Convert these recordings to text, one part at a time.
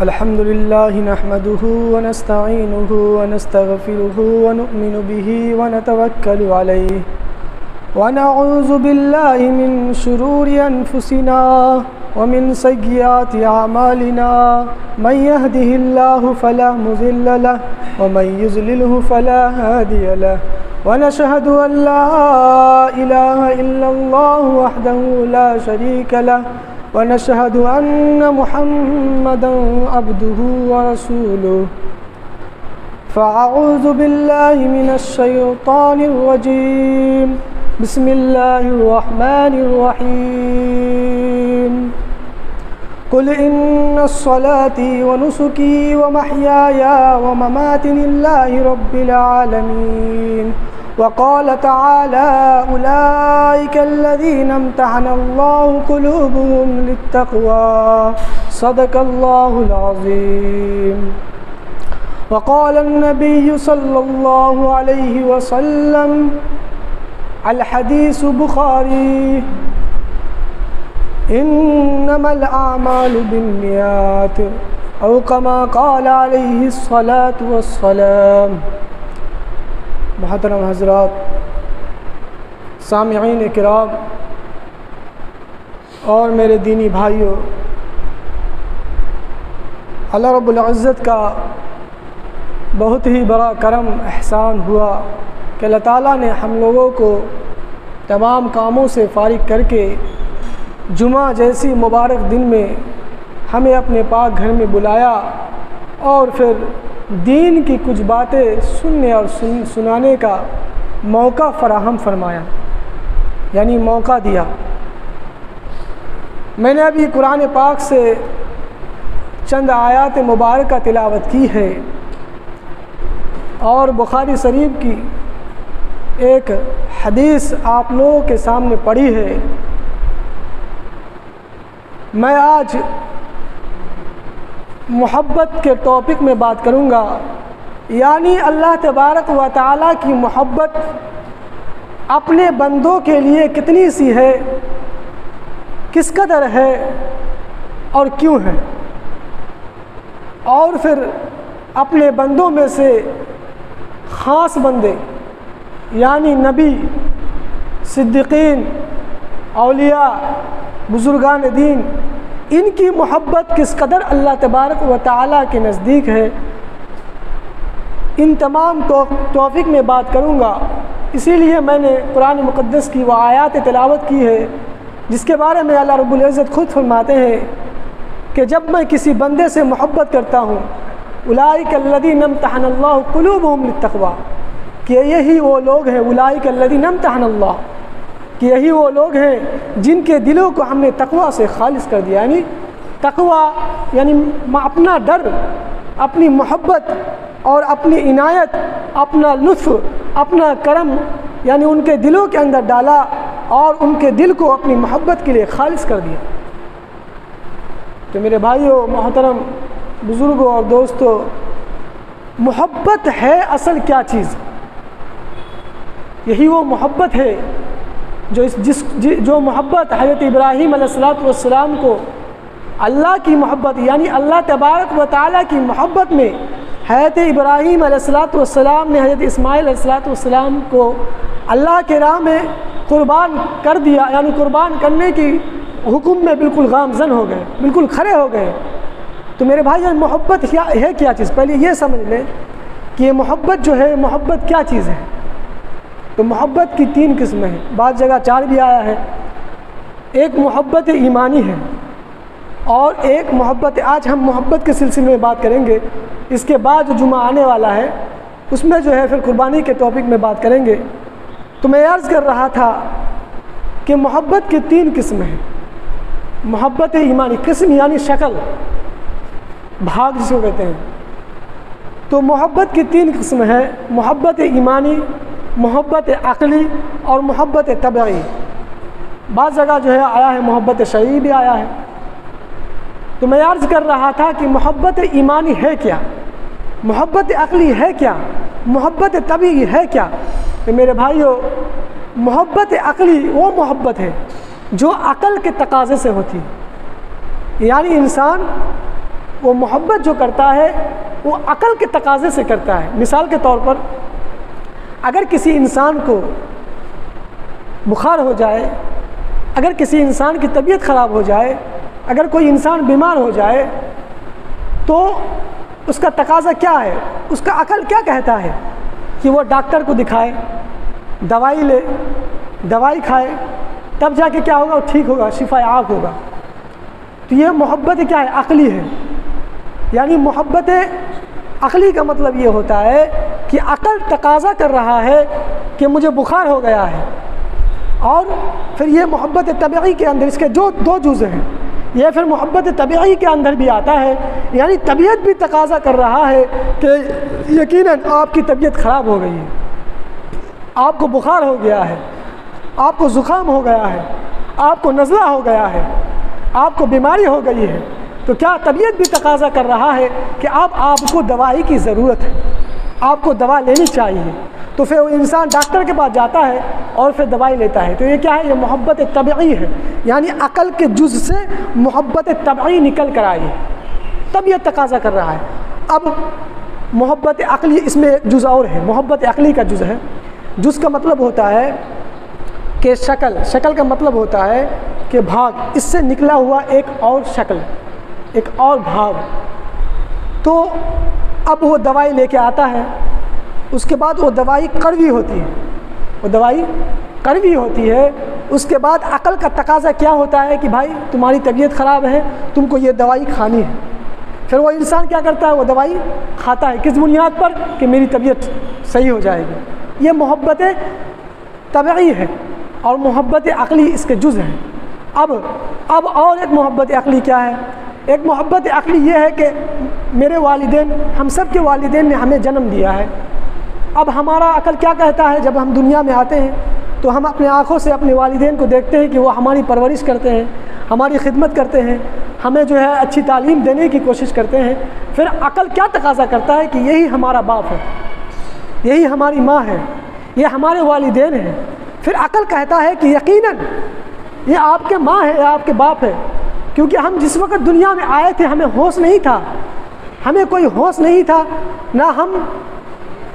الحمد لله نحمده ونستعينه ونستغفره ونؤمن به ونتوكل عليه ونعوذ بالله من شرور أنفسنا ومن سيئات أعمالنا من يهده الله فلا مضل له ومن يضلله فلا هادي له ونشهد أن لا إله إلا الله وحده لا شريك له ونشهد أن محمدًا عبده ورسوله فأعوذ بالله من الشيطان الرجيم بسم الله الرحمن الرحيم قل إن صلاتي ونسكي ومحياي ومماتي لله رب العالمين وقال تعالى أولئك الذين امتحن الله قلوبهم للتقوى صدق الله العظيم وقال النبي صلى الله عليه وسلم الحديث بخاري إنما الأعمال بالنيات أو كما قال عليه الصلاة والسلام۔ محترم حضرات، سامعین کرام اور میرے دینی بھائیوں، اللہ رب العزت کا بہت ہی بڑا کرم احسان ہوا کہ اللہ تعالیٰ نے ہم لوگوں کو تمام کاموں سے فارغ کر کے جمعہ جیسی مبارک دن میں ہمیں اپنے پاک گھر میں بلایا اور پھر دین کی کچھ باتیں سننے اور سنانے کا موقع فراہم فرمایا، یعنی موقع دیا۔ میں نے ابھی قرآن پاک سے چند آیات مبارکہ تلاوت کی ہے اور بخاری شریف کی ایک حدیث آپ لوگوں کے سامنے پڑھی ہے۔ میں آج محبت کے ٹاپک میں بات کروں گا، یعنی اللہ تبارک و تعالیٰ کی محبت اپنے بندوں کے لیے کتنی سی ہے، کس قدر ہے اور کیوں ہے، اور پھر اپنے بندوں میں سے خاص بندے یعنی نبی، صدیقین، اولیاء، بزرگان دین، ان کی محبت کس قدر اللہ تبارک و تعالیٰ کے نزدیک ہے، ان تمام ٹاپک میں بات کروں گا۔ اسی لیے میں نے قرآن مقدس کی وہ آیات تلاوت کی ہے جس کے بارے میں اللہ رب العزت خود فرماتے ہیں کہ جب میں کسی بندے سے محبت کرتا ہوں، اولئک الذین امتحن اللہ قلوبہم للتقوی، کہ یہی وہ لوگ ہیں، اولئک الذین امتحن اللہ، کہ یہی وہ لوگ ہیں جن کے دلوں کو ہم نے تقوی سے خالص کر دیا۔ یعنی تقوی یعنی اپنا ڈر، اپنی محبت اور اپنی عنایت، اپنا لطف، اپنا کرم یعنی ان کے دلوں کے اندر ڈالا اور ان کے دل کو اپنی محبت کے لیے خالص کر دیا۔ تو میرے بھائیوں، محترم بزرگوں اور دوستوں، محبت ہے اصل کیا چیز؟ یہی وہ محبت ہے جو محبت حضرت ابراہیم علیہ السلام کو اللہ کی محبت یعنی اللہ تبارک و تعالیٰ کی محبت میں حضرت ابراہیم علیہ السلام نے حضرت اسماعیل علیہ السلام کو اللہ کے راہ میں قربان کر دیا، یعنی قربان کرنے کی حکم میں بالکل گامزن ہو گئے، بالکل کھڑے ہو گئے۔ تو میرے بھائی، محبت ہے کیا چیز؟ پہلے یہ سمجھ لیں کہ یہ محبت جو ہے، محبت کیا چیز ہے؟ تو محبت کی تین قسمیں ہیں، بعض جگہ چار بھی آیا ہے۔ ایک محبت ایمانی ہے اور ایک محبت، آج ہم محبت کے سلسلے میں بات کریں گے، اس کے بعد جو جمعہ آنے والا ہے اس میں جو ہے پھر قربانی کے ٹاپک میں بات کریں گے۔ تو میں عرض کر رہا تھا کہ محبت کی تین قسمیں ہیں۔ محبت ایمانی، قسم یعنی شکل، بھاگ جس کو کہتے ہیں۔ تو محبت کی تین قسم ہے، محبت ایمانی، محبت عقلی اور محبت طبعی۔ بعض جگہ جو ہے آیا ہے محبت شرعی بھی آیا ہے۔ تو میں عرض کر رہا تھا کہ محبت ایمانی ہے کیا، محبت عقلی ہے کیا، محبت طبعی ہے کیا؟ کہ میرے بھائیوں، محبت عقلی وہ محبت ہے جو عقل کے تقاضے سے ہوتی ہے، یعنی انسان وہ محبت جو کرتا ہے وہ عقل کے تقاضے سے کرتا ہے۔ مثال کے طور پر اگر کسی انسان کو بخار ہو جائے، اگر کسی انسان کی طبیعت خراب ہو جائے، اگر کوئی انسان بیمار ہو جائے تو اس کا تقاضا کیا ہے؟ اس کا عقل کیا کہتا ہے کہ وہ ڈاکٹر کو دکھائے، دوائی لے، دوائی کھائے، تب جا کے کیا ہوگا؟ وہ ٹھیک ہوگا، شفا عاق ہوگا۔ تو یہ محبت کیا ہے؟ عقلی ہے۔ یعنی محبت عقلی کا مطلب یہ ہوتا ہے کہ عقل تقاضا کر رہا ہے کہ مجھے بخار ہو گیا ہے، اور پھر یہ محبت طبعی کے اندر اس کے جو دو جز ہیں، یہ پھر محبت طبعی کے اندر بھی آتا ہے، یعنی طبیعت بھی تقاضا کر رہا ہے کہ یقیناً آپ کی طبیعت خراب ہو گئی ہے، آپ کو بخار ہو گیا ہے، آپ کو زکام ہو گیا ہے، آپ کو نزلہ ہو گیا ہے، آپ کو بیماری ہو گئی ہے، تو کیا طبیعت بھی تقاضا کر رہا ہے کہ آپ کو دوائی کی ضرورت ہے، آپ کو دوا لینی چاہیے، تو پھر وہ انسان ڈاکٹر کے پاس جاتا ہے اور پھر دوائی لیتا ہے۔ تو یہ کیا ہے؟ یہ محبت طبعی ہے، یعنی عقل کے جز سے محبت طبعی نکل کر آئی، تب یہ تقاضا کر رہا ہے۔ اب محبت عقلی، اس میں ایک جز اور ہے، محبت عقلی کا جز ہے۔ جز کا مطلب ہوتا ہے کہ شکل کا مطلب ہوتا ہے کہ بھاگ، اس سے نکلا ہوا ایک اور شکل، ایک اور بھاگ۔ تو اب وہ دوائی لے کے آتا ہے، اس کے بعد وہ دوائی کڑوی ہوتی ہے، وہ دوائی کڑوی ہوتی ہے، اس کے بعد عقل کا تقاضا کیا ہوتا ہے کہ بھائی تمہاری طبیعت خراب ہے، تم کو یہ دوائی کھانی ہے۔ پھر وہ انسان کیا کرتا ہے؟ وہ دوائی کھاتا ہے، کس بنیاد پر؟ کہ میری طبیعت صحیح ہو جائے گی۔ یہ محبت طبعی ہے، اور محبت عقلی اس کے جز ہیں۔ اب اور ایک محبت عقلی کیا ہے؟ ایک محبت عقلی یہ ہے کہ میرے والدین، ہم سب کے والدین نے ہمیں جنم دیا ہے، اب ہمارا عقل کیا کہتا ہے؟ جب ہم دنیا میں آتے ہیں تو ہم اپنے آنکھوں سے اپنے والدین کو دیکھتے ہیں کہ وہ ہماری پرورش کرتے ہیں، ہماری خدمت کرتے ہیں، ہمیں جو ہے اچھی تعلیم دینے کی کوشش کرتے ہیں۔ پھر عقل کیا تقاضا کرتا ہے کہ یہی ہمارا باپ ہے، یہی ہماری ماں ہے، یہ ہمارے والدین ہیں۔ پھر عقل کہتا ہے کہ یقیناً یہ آپ کے ماں ہے، یہ آپ کے باپ ہے، کیونکہ ہم جس وقت دنیا میں آئے تھے ہمیں ہوش نہیں تھا، ہمیں کوئی ہوش نہیں تھا، نہ ہم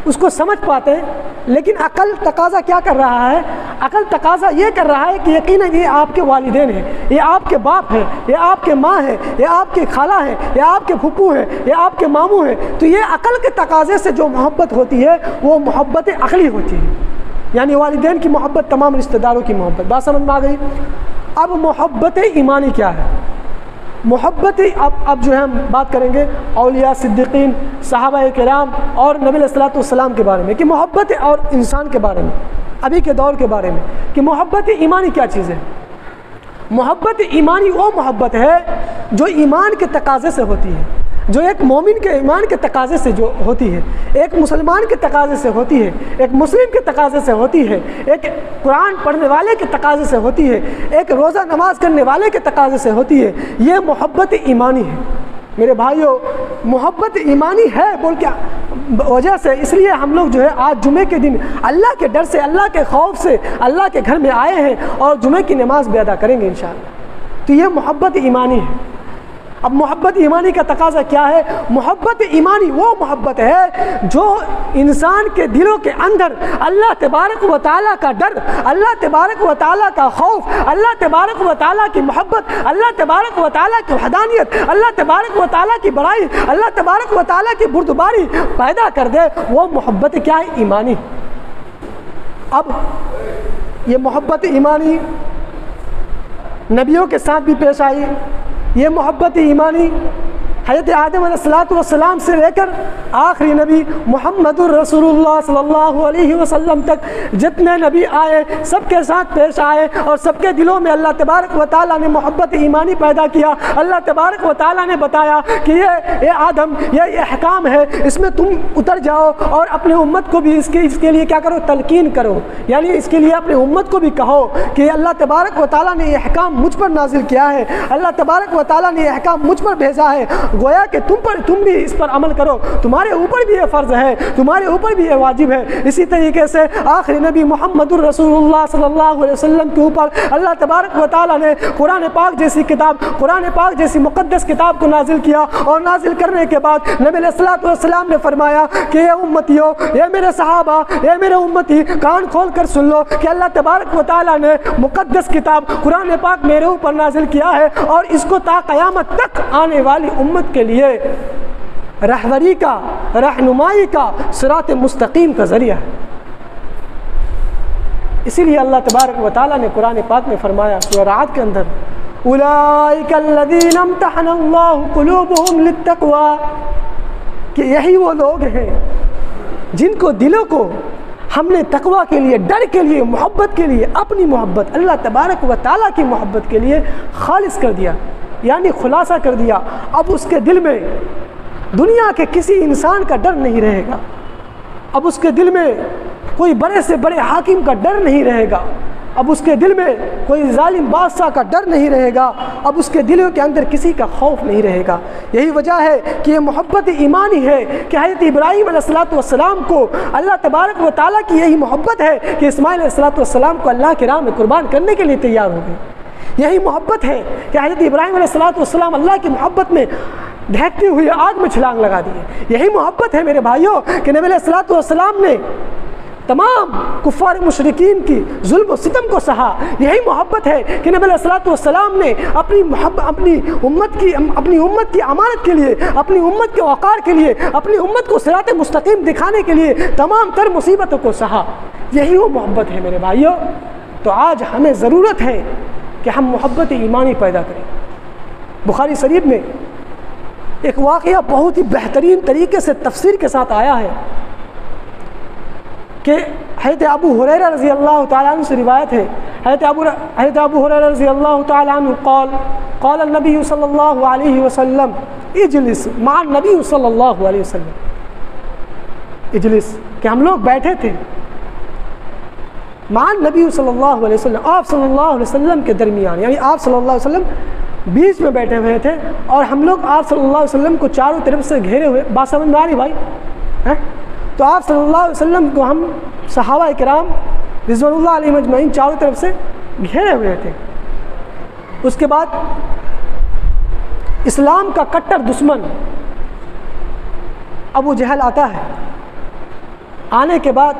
اس کو سمجھ پاتے، لیکن عقل تقاضا کیا کر رہا ہے؟ عقل تقاضا یہ کر رہا ہے کہ یقیناً یہ آپ کے والدین ہیں، یہ آپ کے باپ ہیں، یہ آپ کے ماں ہے، یہ آپ کے خالہ ہیں، یہ آپ کے پھپھو ہیں، یہ آپ کے ماموں ہیں۔ تو یہ عقل کے تقاضے سے جو محبت ہوتی ہے وہ محبت عقلی ہوتی ہے، یعنی والدین کی محبت، تمام رشتہ داروں کی محبت۔ بات سمجھ میں آ گئی؟ اب محبت ایمانی کیا ہے؟ محبت اب جو ہے ہم بات کریں گے اولیاء، صدیقین، صحابہ کرام اور نبی علیہ الصلوۃ والسلام کے بارے میں، کہ محبت اور انسان کے بارے میں، ابھی کے دور کے بارے میں، کہ محبت ایمانی کیا چیز ہے۔ محبت ایمانی وہ محبت ہے جو ایمان کے تقاضے سے ہوتی ہے، جو ایک مومن کے ایمان کے تقاضے سے جو ہوتی ہے، ایک مسلمان کے تقاضے سے ہوتی ہے، ایک مسلم کے تقاضے سے ہوتی ہے، ایک قرآن پڑھنے والے کے تقاضے سے ہوتی ہے، ایک روزہ نماز کرنے والے کے تقاضے سے ہوتی ہے۔ یہ محبت ایمانی ہے میرے بھائیوں۔ محبت ایمانی ہے بول کے وجہ سے، اس لیے ہم لوگ جو ہے آج جمعے کے دن اللہ کے ڈر سے، اللہ کے خوف سے اللہ کے گھر میں آئے ہیں اور جمعے کی نماز بھی ادا کریں گے انشاءاللہ۔ تو یہ محبت ایمانی ہے۔ اب محبت ایمانی کا تقاضا کیا ہے؟ محبت ایمانی وہ محبت ہے جو انسان کے دلوں کے اندر اللہ تبارک و تعالیٰ کا ڈر، اللہ تبارک و تعالیٰ کا خوف، اللہ تبارک و تعالیٰ کی محبت، اللہ تبارک و تعالیٰ کی وحدانیت، اللہ تبارک و تعالیٰ کی بڑائی، اللہ تبارک و تعالیٰ کی بردباری پیدا کر دے۔ وہ محبت کیا ہے؟ ایمانی۔ اب یہ محبت ایمانی نبیوں کے ساتھ بھی پیش آئی۔ یہ محبت ایمانی حضرت آدم علیہ السلام سے لے کر آخری نبی محمد الرسول اللہ صلی اللہ علیہ وسلم تک جتنے نبی آئے سب کے ساتھ پیش آئے، اور سب کے دلوں میں اللہ تبارک و تعالیٰ نے محبت ایمانی پیدا کیا۔ اللہ تبارک و تعالیٰ نے بتایا کہ یہ آدم، یہ احکام ہے، اس میں تم اتر جاؤ اور اپنی امت کو بھی اس کے لیے کیا کرو؟ تلقین کرو، یعنی اس کے لیے اپنی امت کو بھی کہو کہ اللہ تبارک و تعالیٰ نے یہ احکام مجھ پر نازل کیا ہے، اللہ تبارک و تعالیٰ نے یہ احکام مجھ پر بھیجا ہے، گویا کہ تم بھی اس پر عمل کرو، تمہارے اوپر بھی یہ فرض ہے، تمہارے اوپر بھی یہ واجب ہے۔ اسی طریقے سے آخری نبی محمد الرسول اللہ صلی اللہ علیہ وسلم کے اوپر اللہ تبارک و تعالیٰ نے قرآن پاک جیسی کتاب، قرآن پاک جیسی مقدس کتاب کو نازل کیا، اور نازل کرنے کے بعد نبی علیہ الصلوۃ والسلام نے فرمایا کہ اے امتیو، اے میرے صحابہ، اے میرے امتی، کان کھول کر سن لو کہ اللہ تبارک و تعالیٰ نے مقدس کتاب قرآن پاک میرے اوپر نازل کیا ہے، اور اس کو تا قیامت تک آنے والی امت کے لیے رہبری کا، رہنمائی کا، صراط مستقیم کا ذریعہ ہے۔ اسی لیے اللہ تبارک و تعالیٰ نے قرآن پاک میں فرمایا سورہ رعد کے اندر، اولئک الذین امتحن اللہ قلوبہم للتقوی، کہ یہی وہ لوگ ہیں جن کو دلوں کو ہم نے تقوی کے لیے، ڈر کے لیے، محبت کے لیے، اپنی محبت اللہ تبارک و تعالیٰ کی محبت کے لیے خالص کر دیا، یعنی خلاصہ کر دیا۔ اب اس کے دل میں دنیا کے کسی انسان کا ڈر نہیں رہے گا، اب اس کے دل میں کوئی بڑے سے بڑے حاکم کا ڈر نہیں رہے گا، اب اس کے دل میں کوئی ظالم بادشاہ کا ڈر نہیں رہے گا، اب اس کے دلوں کے اندر کسی کا خوف نہیں رہے گا۔ یہی وجہ ہے کہ یہ محبت ایمانی ہے کہ حضرت ابراہیم علیہ السلام کو اللہ تبارک و تعالیٰ کی یہی محبت ہے کہ اسماعیل علیہ السلام کو اللہ کی راہ میں قربان کرنے کے لیے تیار ہو گئے۔ یہی محبت ہے کہ حضرت ابراہیم علیہ السلام اللہ کی محبت میں دہکتے ہوئے آگ میں چھلانگ لگا دیے۔ یہی محبت ہے میرے بھائیوں کہ نبی علیہ السلام نے تمام کفار مشرکین کی ظلم و ستم کو سہا۔ یہی محبت ہے کہ نبی علیہ السلام نے اپنی امت کی امانت کے لیے، اپنی امت کے وقار کے لیے، اپنی امت کو صراط مستقیم دکھانے کے لیے تمام تر مصیبتوں کو سہا۔ یہی وہ محبت ہے میرے بھائیوں۔ تو آج ہمیں ضرورت ہے کہ ہم محبت ایمانی پیدا کریں۔ بخاری شریف میں ایک واقعہ بہت ہی بہترین طریقے سے تفسیر کے ساتھ آیا ہے کہ حضرت ابو ہریرہ رضی اللہ تعالیٰ عنہ سے روایت ہے، حضرت ابو ہریرہ رضی اللہ تعالیٰ عنہ قال النبی صلی اللہ علیہ وسلم اجلس مع النبی صلی اللہ علیہ وسلم، اجلس کہ ہم لوگ بیٹھے تھے مع النبی صلی اللہ علیہ وسلم، آپ صلی اللہ علیہ وسلم کے درمیان، یعنی آپ صلی اللہ علیہ وسلم بیچ میں بیٹھے ہوئے تھے، اور ہم لوگ آپ صلی اللہ علیہ وسلم کو چاروں طرف سے گھیرے ہوئے۔ بات سمجھ میں آ رہی بھائی؟ تو آپ صلی اللہ علیہ وسلم کو ہم صحابہ کرام رضوان اللہ علیہ مجمعین چاروں طرف سے گھیرے ہوئے تھے۔ اس کے بعد اسلام کا کٹر دشمن ابو جہل آتا ہے۔ آنے کے بعد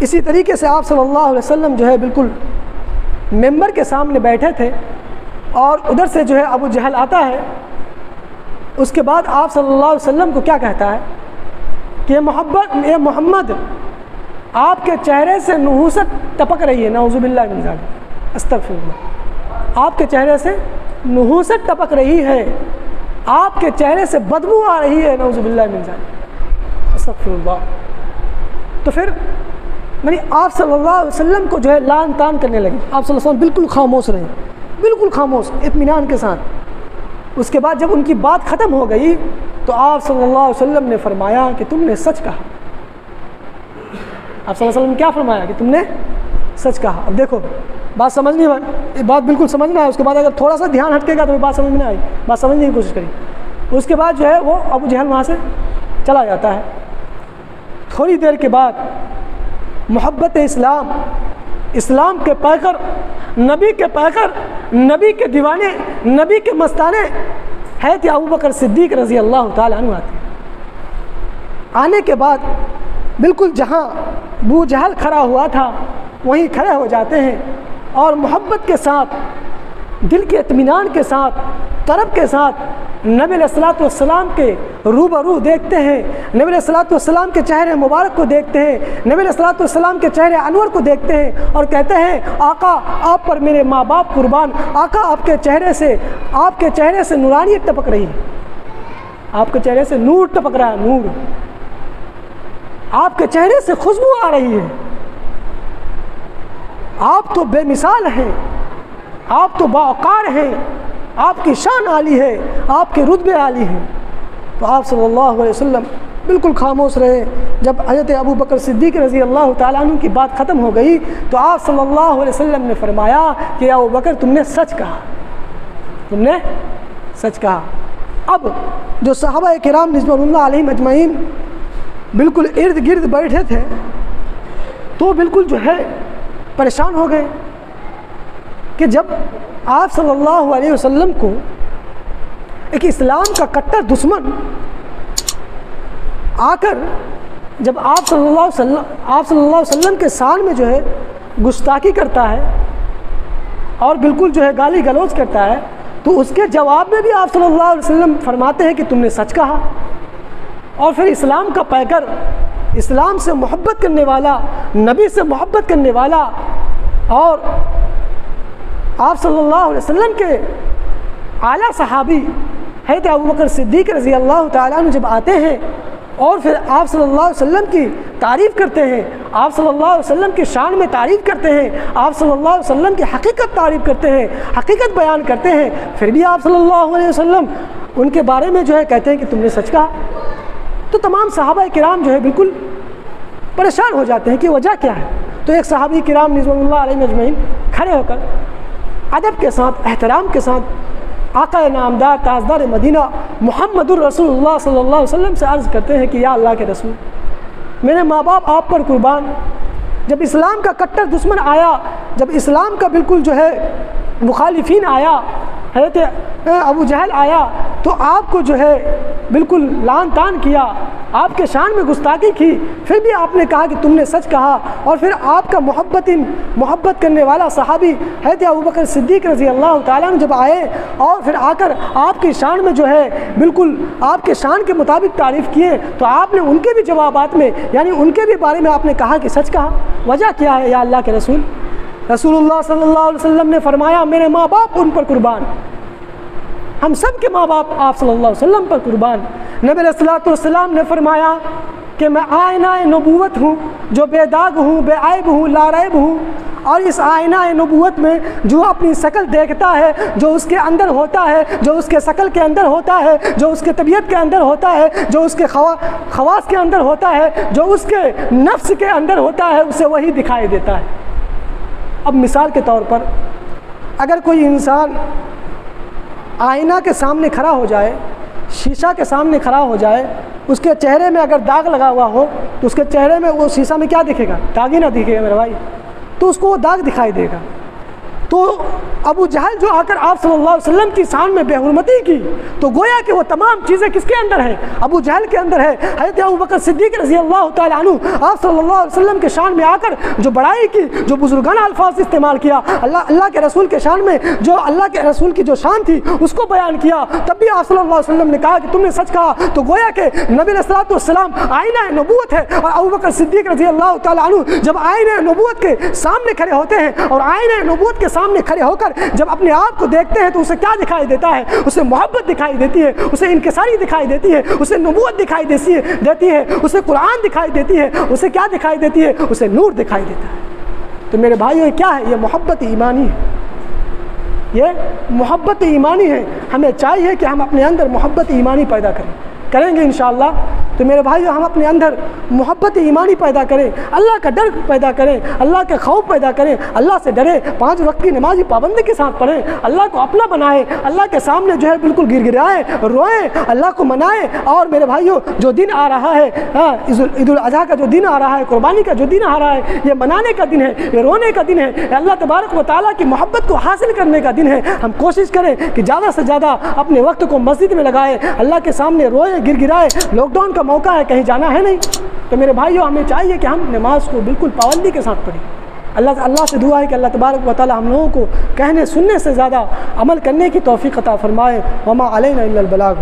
اسی طریقے سے آپ صلی اللہ علیہ وسلم جو ہے بالکل ممبر کے سامنے بیٹھے تھے، اور ادھر سے جو ہے ابو جہل آتا ہے۔ اس کے بعد آپ صلی اللہ علیہ وسلم کو کیا کہتا ہے کہ اے محمد، آپ کے چہرے سے نحوست ٹپک رہی ہے، نعوذ باللہ من ذالک، استغفر اللہ، آپ کے چہرے سے نحوست ٹپک رہی ہے، آپ کے چہرے سے بدبو آ رہی ہے، نعوذ باللہ من ذالک، استغفر اللہ۔ تو پھر آپ صلی اللہ علیہ وسلم کو جو ہے لان تان کرنے لگے۔ آپ صلی اللہ علیہ وسلم بالکل خاموش رہے، بالکل خاموش، اطمینان کے ساتھ۔ اس کے بعد جب ان کی بات ختم ہو گئی تو آپ صلی اللہ علیہ وسلم نے فرمایا کہ تم نے سچ کہا۔ آپ صلی اللہ علیہ وسلم نے کیا فرمایا کہ تم نے سچ کہا۔ اب دیکھو بات سمجھنی ہے، بات بالکل سمجھنا ہے۔ اس کے بعد اگر تھوڑا سا دھیان ہٹکے گا تو بات سمجھ میں نہیں آئی، بات سمجھنے کی کوشش کری۔ اس کے بعد جو ہے وہ ابو جہل وہاں سے چلا جاتا ہے۔ تھوڑی دیر کے بعد محبت اسلام، اسلام کے پیکر، نبی کے پیکر، نبی کے دیوانے، نبی کے مستانے حضرت ابوبکر صدیق رضی اللہ تعالیٰ عنہ آتے ہیں۔ آنے کے بعد بالکل جہاں ابو جہل کھڑا ہوا تھا وہیں کھڑے ہو جاتے ہیں، اور محبت کے ساتھ، دل کے اطمینان کے ساتھ، طرب کے ساتھ نبی علیہ السلام کے روبرو دیکھتے ہیں، نبی علیہ السلام کے چہرے مبارک کو دیکھتے ہیں، نبی علیہ السلام کے چہرے انور کو دیکھتے ہیں، اور کہتے ہیں آقا آپ پر میرے ماں باپ قربان، آقا آپ کے چہرے سے نورانیت ٹپک رہی ہے، آپ کے چہرے سے نور ٹپک رہا ہے، نور، آپ کے چہرے سے خوشبو آ رہی ہے، آپ تو بے مثال ہیں، آپ تو باوقار ہیں، آپ کی شان عالی ہے، آپ کے رتبے عالی ہیں۔ تو آپ صلی اللہ علیہ وسلم بالکل خاموش رہے۔ جب حضرت ابوبکر صدیق رضی اللہ تعالیٰ عنہ کی بات ختم ہو گئی تو آپ صلی اللہ علیہ وسلم نے فرمایا کہ ابوبکر تم نے سچ کہا، تم نے سچ کہا۔ اب جو صحابہ کرام رضوان اللہ علیہم اجمعین بالکل ارد گرد بیٹھے تھے تو بالکل جو ہے پریشان ہو گئے کہ جب آپ صلی اللہ علیہ وسلم کو ایک اسلام کا کٹر دشمن آ کر جب آپ صلی اللہ علیہ وسلم کے شان میں جو ہے گستاخی کرتا ہے اور بالکل جو ہے گالی گلوچ کرتا ہے، تو اس کے جواب میں بھی آپ صلی اللہ علیہ وسلم فرماتے ہیں کہ تم نے سچ کہا۔ اور پھر اسلام کا پیکر، اسلام سے محبت کرنے والا، نبی سے محبت کرنے والا، اور آپ صلی اللہ علیہ وسلم کے اعلیٰ صحابی حضرت ابوبکر صدیق رضی اللہ تعالیٰ عنہ جب آتے ہیں اور پھر آپ صلی اللہ علیہ وسلم کی تعریف کرتے ہیں، آپ صلی اللہ علیہ وسلم کی شان میں تعریف کرتے ہیں، آپ صلی اللہ علیہ وسلم کی حقیقت تعریف کرتے ہیں، حقیقت بیان کرتے ہیں، پھر بھی آپ صلی اللہ علیہ وسلم ان کے بارے میں جو ہے کہتے ہیں کہ تم نے سچ کہا، تو تمام صحابہ کرام جو ہے بالکل پریشان ہو جاتے ہیں کہ وجہ کیا ہے۔ تو ایک صحابی کرام رضوان اللہ علیہ اجمعین کھڑے ہو کر ادب کے ساتھ، احترام کے ساتھ آقا نامدار تاجدار مدینہ محمد الرسول اللہ صلی اللہ علیہ وسلم سے عرض کرتے ہیں کہ یا اللہ کے رسول، میرے ماں باپ آپ پر قربان، جب اسلام کا کٹر دشمن آیا، جب اسلام کا بالکل جو ہے مخالفین آیا، حضرت ابو جہل آیا، تو آپ کو جو ہے بالکل لعن طعن کیا، آپ کے شان میں گستاخی کی، پھر بھی آپ نے کہا کہ تم نے سچ کہا، اور پھر آپ کا محبت کرنے والا صحابی حضرت ابوبکر صدیق رضی اللہ تعالیٰ عنہ جب آئے اور پھر آ کر آپ کی شان میں جو ہے بالکل آپ کے شان کے مطابق تعریف کیے، تو آپ نے ان کے بھی جوابات میں یعنی ان کے بھی بارے میں آپ نے کہا کہ سچ کہا۔ وجہ کیا ہے یا اللہ کے رسول؟ رسول اللہ صلی اللہ علیہ وسلم نے فرمایا میرے ماں باپ ان پر قربان، ہم سب کے ماں باپ آپ صلی اللہ علیہ وسلم پر قربان۔ نبی علیہ الصلوۃ والسلام نے فرمایا کہ میں آئینہ نبوت ہوں، جو بے داغ ہوں، بے عیب ہوں، لا ریب ہوں، اور اس آئینہ نبوت میں جو اپنی شکل دیکھتا ہے، جو اس کے اندر ہوتا ہے، جو اس کے شکل کے اندر ہوتا ہے، جو اس کے طبیعت کے اندر ہوتا ہے، جو اس کے خواص کے اندر ہوتا ہے، جو اس کے نفس کے اندر ہوتا ہے، اسے وہی دکھائی دیتا ہے۔ اب مثال کے طور پر اگر کوئی انسان آئینہ کے سامنے کھڑا ہو جائے، شیشہ کے سامنے کھڑا ہو جائے، اس کے چہرے میں اگر داغ لگا ہوا ہو تو اس کے چہرے میں وہ شیشہ میں کیا دکھے گا؟ داغ ہی نہ دکھے گا میرے بھائی، تو اس کو وہ داغ دکھائی دے گا۔ تو ابو جہل جو آ کر آپ صلی اللہ علیہ وسلم کی شان میں بے حرمتی کی، تو گویا کہ وہ تمام چیزیں کس کے اندر ہیں؟ ابو جہل کے اندر ہے۔ حضرت ابوبکر صدیق رضی اللہ تعالیٰ عنہ آپ صلی اللہ علیہ وسلم کے شان میں آ کر جو بڑائی کی، جو بزرگانہ الفاظ استعمال کیا، اللہ کے رسول کے شان میں جو اللہ کے رسول کی جو شان تھی اس کو بیان کیا، تب بھی آپ صلی اللہ علیہ وسلم نے کہا کہ تم نے سچ کہا۔ تو گویا کہ نبی علیہ الصلوۃ والسلام آئینہ نبوت ہے، اور ابوبکر صدیق رضی اللہ تعالیٰ عنہ جب آئینہ نبوت کے سامنے کھڑے ہوتے ہیں اور آئینہ نبوت کے سامنے کھڑے ہو کر جب اپنے آپ کو دیکھتے ہیں تو اسے کیا دکھائی دیتا ہے؟ اسے محبت دکھائی دیتی ہے، اسے انکساری دکھائی دیتی ہے، اسے نبوت دکھائی دیتی ہے، اسے قرآن دکھائی دیتی ہے، اسے کیا دکھائی دیتی ہے؟ اسے نور دکھائی دیتا ہے۔ تو میرے بھائیو، یہ کیا ہے؟ یہ محبت ایمانی ہے، یہ محبت ایمانی ہے۔ ہمیں چاہیے کہ ہم اپنے اندر محبت ایمانی پیدا کریں گے انشاءاللہ۔ تو میرے بھائیو، ہم اپنے اندر محبت ایمانی پیدا کریں، اللہ کا ڈر پیدا کریں، اللہ کے خوف پیدا کریں، اللہ سے ڈریں، 5 وقت کی نماز پابندی کے ساتھ پڑھیں، اللہ کو اپنا بنائیں، اللہ کے سامنے جو ہے بالکل گر گرائیں، روئیں، اللہ کو منائیں۔ اور میرے بھائیو، جو دن آ رہا ہے، عید الاضحیٰ کا جو دن آ رہا ہے، قربانی کا جو دن آ رہا ہے، یہ منانے کا دن ہے، یہ رونے کا دن ہے، یہ اللہ تبارک و تعالیٰ کی محبت کو حاصل کرنے کا دن ہے۔ ہم کوشش کریں کہ زیادہ سے زیادہ اپنے وقت کو مسجد میں لگائیں، اللہ کے سامنے روئیں، گر گرائیں۔ لاک ڈاؤن کا موقع ہے، کہیں جانا ہے نہیں، تو میرے بھائیوں ہمیں چاہیے کہ ہم نماز کو بالکل پابندی کے ساتھ پڑھیں۔ اللہ سے دعا ہے کہ اللہ تبارک و تعالی ہم لوگوں کو کہنے سننے سے زیادہ عمل کرنے کی توفیق عطا فرمائے۔ وما علینا الا البلاغ۔